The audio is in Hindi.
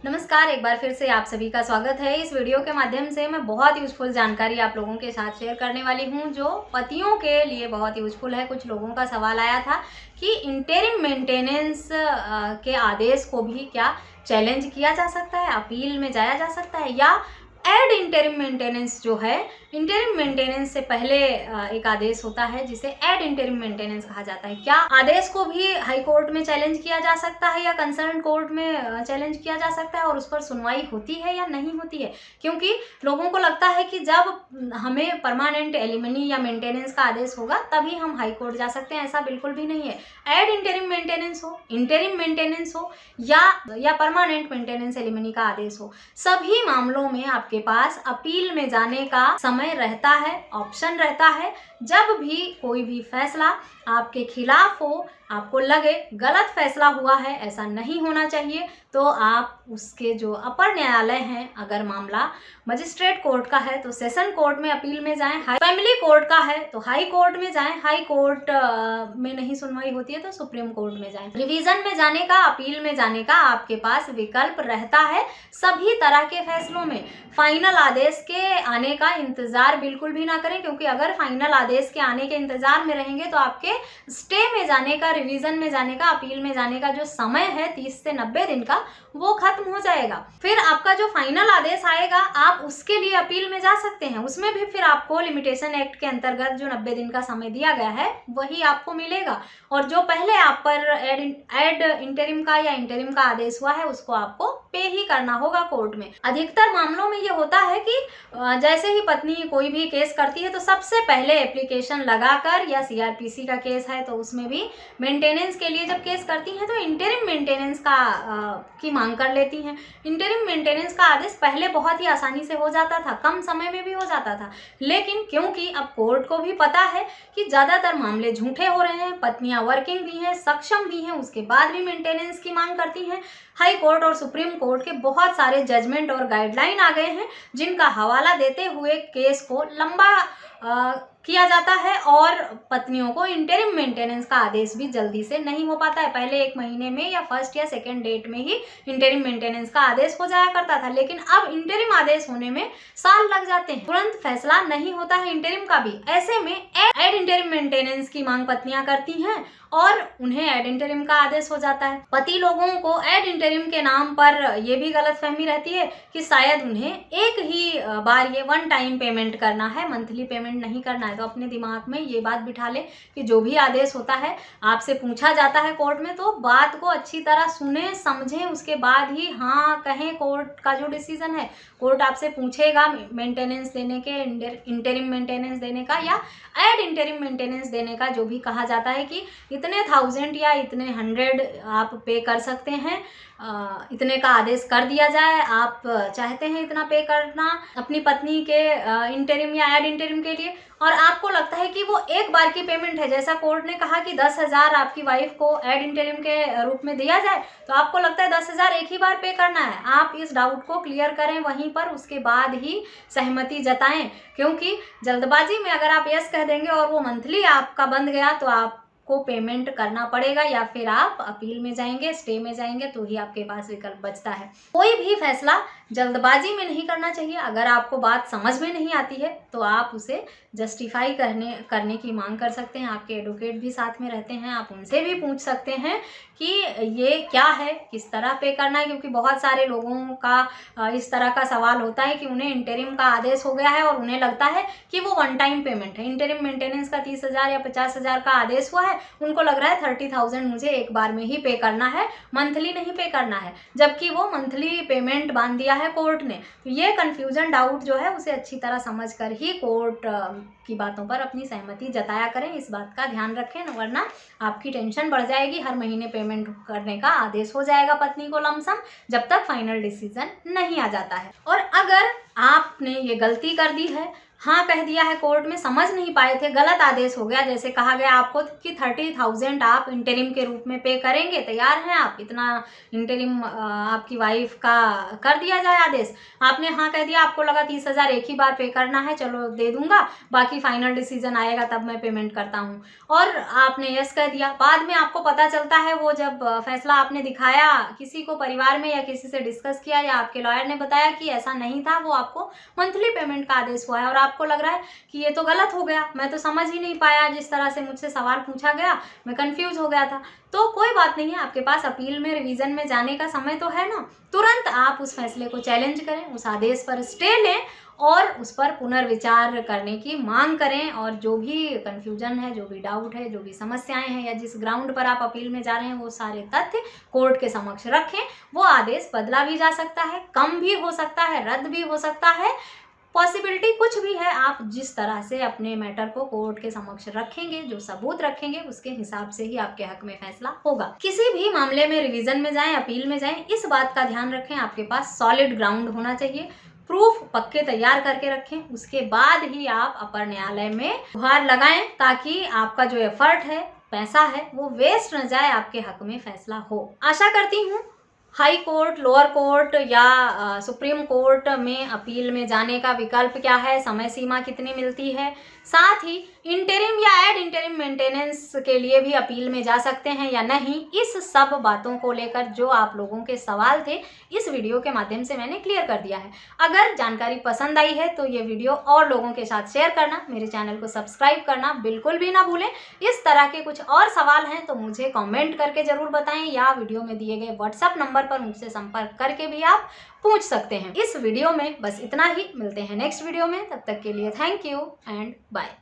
नमस्कार, एक बार फिर से आप सभी का स्वागत है। इस वीडियो के माध्यम से मैं बहुत यूज़फुल जानकारी आप लोगों के साथ शेयर करने वाली हूं, जो पतियों के लिए बहुत यूज़फुल है। कुछ लोगों का सवाल आया था कि इंटरिम मेंटेनेंस के आदेश को भी क्या चैलेंज किया जा सकता है, अपील में जाया जा सकता है, या एड इंटरिम मेंटेनेंस जो है, इंटरिम मेंटेनेंस से पहले एक आदेश होता है जिसे एड इंटरिम मेंटेनेंस कहा जाता है। क्या आदेश को भी हाई कोर्ट में चैलेंज किया जा सकता है या कंसर्न कोर्ट में चैलेंज किया जा सकता है और उस पर सुनवाई होती है या नहीं होती है? क्योंकि लोगों को लगता है कि जब हमें परमानेंट एलिमनी या मेंटेनेंस का आदेश होगा तभी हम हाई कोर्ट जा सकते हैं। ऐसा बिल्कुल भी नहीं है। एड इंटरिम मेंटेनेंस हो, इंटरिम मेंटेनेंस हो या परमानेंट मेंटेनेंस एलिमनी का आदेश हो, सभी मामलों में आपके पास अपील में जाने का समय रहता है, ऑप्शन रहता है। जब भी कोई भी फैसला आपके खिलाफ हो, आपको लगे गलत फैसला हुआ है, ऐसा नहीं होना चाहिए, तो आप उसके जो अपर न्यायालय हैं, अगर मामला मजिस्ट्रेट कोर्ट का है तो सेशन कोर्ट में अपील में जाएं, फैमिली कोर्ट का है तो हाई कोर्ट में जाएं, हाई कोर्ट में नहीं सुनवाई होती है तो सुप्रीम कोर्ट में जाएं। रिवीजन में जाने का, अपील में जाने का आपके पास विकल्प रहता है। सभी तरह के फैसलों में फाइनल आदेश के आने का इंतजार बिल्कुल भी ना करें, क्योंकि अगर फाइनल आदेश के आने के इंतजार में रहेंगे तो आपके स्टे में जाने का, रिवीजन में जाने का, अपील में जाने का जो समय है 30 से 90 दिन का, वो खत्म हो जाएगा। फिर आपका जो फाइनल आदेश आएगा आप उसके लिए अपील में जा सकते हैं। उसमें भी फिर आपको लिमिटेशन एक्ट के अंतर्गत जो 90 दिन का समय दिया गया है वही आपको मिलेगा, और जो पहले आप पर एड इंटरिम का या इंटरिम का आदेश हुआ है उसको आपको पे ही करना होगा कोर्ट में। अधिकतर मामलों में ये होता है कि जैसे ही पत्नी कोई भी केस करती है तो सबसे पहले एप्लीकेशन लगाकर, या सीआरपीसी का केस है तो उसमें भी मेंटेनेंस के लिए जब केस करती हैं तो इंटरिम मेंटेनेंस का की मांग कर लेती हैं। इंटरिम मेंटेनेंस का आदेश पहले बहुत ही आसानी से हो जाता था, कम समय में भी हो जाता था, लेकिन क्योंकि अब कोर्ट को भी पता है कि ज़्यादातर मामले झूठे हो रहे हैं, पत्नियां वर्किंग भी हैं, सक्षम भी हैं, उसके बाद भी मेंटेनेंस की मांग करती हैं, हाई कोर्ट और सुप्रीम कोर्ट के बहुत सारे जजमेंट और गाइडलाइन आ गए हैं जिनका हवाला देते हुए केस को लंबा किया जाता है, और पत्नियों को इंटरिम मेंटेनेंस का आदेश भी जल्दी से नहीं हो पाता है। पहले 1 महीने में या फर्स्ट या सेकेंड डेट में ही इंटरिम मेंटेनेंस का आदेश हो जाया करता था, लेकिन अब इंटरिम आदेश होने में साल लग जाते हैं, तुरंत फैसला नहीं होता है इंटरिम का भी। ऐसे में एड इंटरिम मेंटेनेंस की मांग पत्नियां करती हैं और उन्हें एड इंटरिम का आदेश हो जाता है। पति लोगों को एड इंटरिम के नाम पर यह भी गलतफहमी रहती है कि शायद उन्हें एक ही बार ये वन टाइम पेमेंट करना है, मंथली पेमेंट नहीं करना है। तो अपने दिमाग में ये बात बिठा ले कि जो भी आदेश होता है, आपसे पूछा जाता है कोर्ट में, तो बात को अच्छी तरह सुने समझें, उसके बाद ही हाँ कहें। कोर्ट का जो डिसीजन है, कोर्ट आपसे पूछेगा मेंटेनेंस देने के, इंटरिम मेंटेनेंस देने का या एड इंटरिम मेंटेनेंस देने का, जो भी कहा जाता है कि इतने 1000 या इतने 100 आप पे कर सकते हैं, इतने का आदेश कर दिया जाए। आप चाहते हैं इतना पे करना अपनी पत्नी के इंटरिम या एड इंटरिम के लिए, और आपको लगता है कि वो एक बार की पेमेंट है, जैसा कोर्ट ने कहा कि 10,000 आपकी वाइफ को एड इंटरिम के रूप में दिया जाए, तो आपको लगता है 10,000 एक ही बार पे करना है। आप इस डाउट को क्लियर करें वहीं पर, उसके बाद ही सहमति जताएं, क्योंकि जल्दबाजी में अगर आप यस कह देंगे और वो मंथली आपका बंद गया तो आप को पेमेंट करना पड़ेगा, या फिर आप अपील में जाएंगे, स्टे में जाएंगे, तो ही आपके पास विकल्प बचता है। कोई भी फैसला जल्दबाजी में नहीं करना चाहिए। अगर आपको बात समझ में नहीं आती है तो आप उसे जस्टिफाई करने की मांग कर सकते हैं। आपके एडवोकेट भी साथ में रहते हैं, आप उनसे भी पूछ सकते हैं कि ये क्या है, किस तरह पे करना है, क्योंकि बहुत सारे लोगों का इस तरह का सवाल होता है कि उन्हें इंटरिम का आदेश हो गया है और उन्हें लगता है कि वो वन टाइम पेमेंट है। इंटरिम मेंटेनेंस का 30,000 या 50,000 का आदेश हुआ है, उनको लग रहा है 30,000 मुझे एक बार में ही पे करना है, मंथली नहीं पे करना है, जबकि वो मंथली पेमेंट बांध दिया है कोर्ट ने। तो ये कन्फ्यूजन डाउट जो है उसे अच्छी तरह समझ कर ही कोर्ट की बातों पर अपनी सहमति जताया करें। इस बात का ध्यान रखें, वरना आपकी टेंशन बढ़ जाएगी। हर महीने पेमेंट करने का आदेश हो जाएगा पत्नी को लमसम, जब तक फाइनल डिसीजन नहीं आ जाता है। और अगर आपने ये गलती कर दी है, हाँ कह दिया है कोर्ट में, समझ नहीं पाए थे, गलत आदेश हो गया। जैसे कहा गया आपको कि 30,000 आप इंटरिम के रूप में पे करेंगे, तैयार हैं आप, इतना इंटरिम आपकी वाइफ का कर दिया जाए आदेश। आपने हाँ कह दिया, आपको लगा 30,000 एक ही बार पे करना है, चलो दे दूंगा, बाकी फाइनल डिसीजन आएगा तब मैं पेमेंट करता हूँ, और आपने यस कह दिया। बाद में आपको पता चलता है, वो जब फैसला आपने दिखाया किसी को, परिवार में या किसी से डिस्कस किया या आपके लॉयर ने बताया कि ऐसा नहीं था, वो आपको मंथली पेमेंट का आदेश हुआ है, और आपको लग रहा है कि ये तो गलत हो गया, मैं तो समझ ही नहीं पाया, जिस तरह से मुझसे सवाल पूछा गया मैं कंफ्यूज हो गया था। तो कोई बात नहीं है, आपके पास अपील में, रिवीजन में जाने का समय तो है ना। तुरंत आप उस फैसले को चैलेंज करें, उस आदेश पर स्टे लें और उस पर पुनर्विचार करने की मांग करें, और जो भी कन्फ्यूजन है, जो भी डाउट है, जो भी समस्याएं हैं, या जिस ग्राउंड पर आप अपील में जा रहे हैं, वो सारे तथ्य कोर्ट के समक्ष रखें। वो आदेश बदला भी जा सकता है, कम भी हो सकता है, रद्द भी हो सकता है, पॉसिबिलिटी कुछ भी है। आप जिस तरह से अपने मैटर को कोर्ट के समक्ष रखेंगे, जो सबूत रखेंगे, उसके हिसाब से ही आपके हक में फैसला होगा। किसी भी मामले में रिवीजन में जाएं, अपील में जाएं, इस बात का ध्यान रखें, आपके पास सॉलिड ग्राउंड होना चाहिए, प्रूफ पक्के तैयार करके रखें, उसके बाद ही आप अपर न्यायालय में गुहार लगाएं, ताकि आपका जो एफर्ट है, पैसा है, वो वेस्ट न जाए, आपके हक में फैसला हो। आशा करती हूँ हाई कोर्ट, लोअर कोर्ट या सुप्रीम कोर्ट में अपील में जाने का विकल्प क्या है, समय सीमा कितनी मिलती है, साथ ही इंटरिम या एड इंटरिम मेंटेनेंस के लिए भी अपील में जा सकते हैं या नहीं, इस सब बातों को लेकर जो आप लोगों के सवाल थे, इस वीडियो के माध्यम से मैंने क्लियर कर दिया है। अगर जानकारी पसंद आई है तो ये वीडियो और लोगों के साथ शेयर करना, मेरे चैनल को सब्सक्राइब करना बिल्कुल भी ना भूलें। इस तरह के कुछ और सवाल हैं तो मुझे कॉमेंट करके ज़रूर बताएं, या वीडियो में दिए गए व्हाट्सएप नंबर पर मुझसे संपर्क करके भी आप पूछ सकते हैं। इस वीडियो में बस इतना ही, मिलते हैं नेक्स्ट वीडियो में, तब तक के लिए थैंक यू एंड बाय।